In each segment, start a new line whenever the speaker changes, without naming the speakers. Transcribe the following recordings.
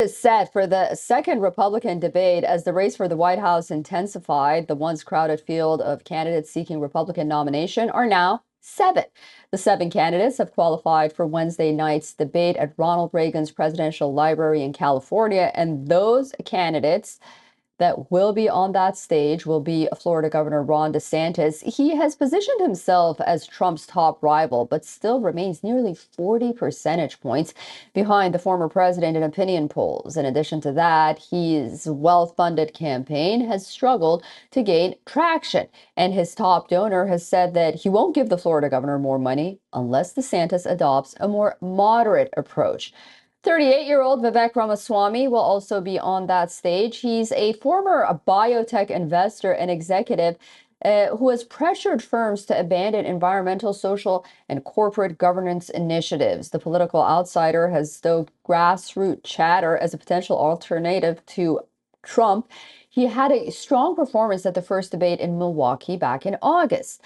Is set for the second Republican debate as the race for the White House intensified. The once crowded field of candidates seeking Republican nomination are now seven. The seven candidates have qualified for Wednesday night's debate at Ronald Reagan's Presidential Library in California, and those candidates that will be on that stage will be Florida Governor Ron DeSantis. He has positioned himself as Trump's top rival, but still remains nearly 40 percentage points behind the former president in opinion polls. In addition to that, his well-funded campaign has struggled to gain traction, and his top donor has said that he won't give the Florida governor more money unless DeSantis adopts a more moderate approach. 38-year-old Vivek Ramaswamy will also be on that stage. He's a former biotech investor and executive who has pressured firms to abandon environmental, social, and corporate governance initiatives. The political outsider has stoked grassroots chatter as a potential alternative to Trump. He had a strong performance at the first debate in Milwaukee back in August.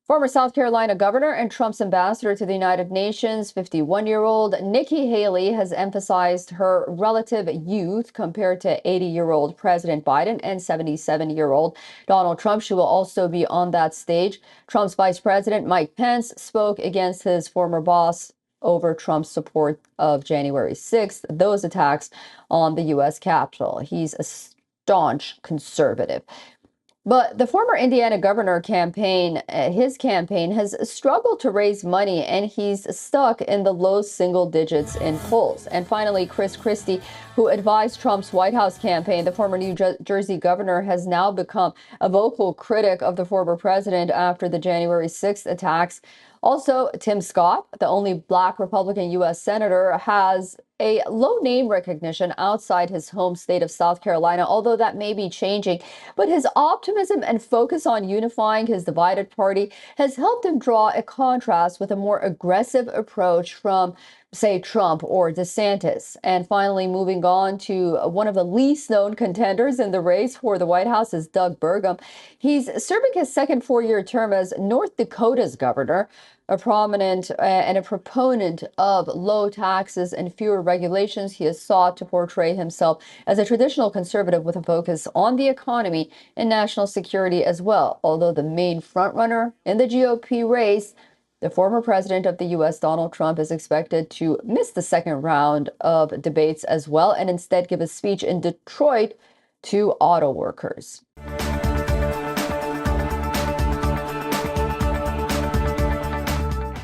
Former South Carolina governor and Trump's ambassador to the United Nations, 51-year-old Nikki Haley, has emphasized her relative youth compared to 80-year-old President Biden and 77-year-old Donald Trump. She will also be on that stage. Trump's Vice President Mike Pence spoke against his former boss over Trump's support of January 6th, those attacks on the U.S. Capitol. He's a staunch conservative. But the former Indiana governor his campaign has struggled to raise money, and he's stuck in the low single digits in polls. And finally, Chris Christie, who advised Trump's White House campaign, the former New Jersey governor, has now become a vocal critic of the former president after the January 6th attacks. Also, Tim Scott, the only Black Republican U.S. senator, has a low name recognition outside his home state of South Carolina, although that may be changing. But his optimism and focus on unifying his divided party has helped him draw a contrast with a more aggressive approach from, say, Trump or DeSantis. And finally, moving on to one of the least known contenders in the race for the White House is Doug Burgum. He's serving his second four-year term as North Dakota's governor, a prominent and a proponent of low taxes and fewer regulations. He has sought to portray himself as a traditional conservative with a focus on the economy and national security as well. Although the main frontrunner in the GOP race, the former president of the U.S., Donald Trump, is expected to miss the second round of debates as well and instead give a speech in Detroit to auto workers.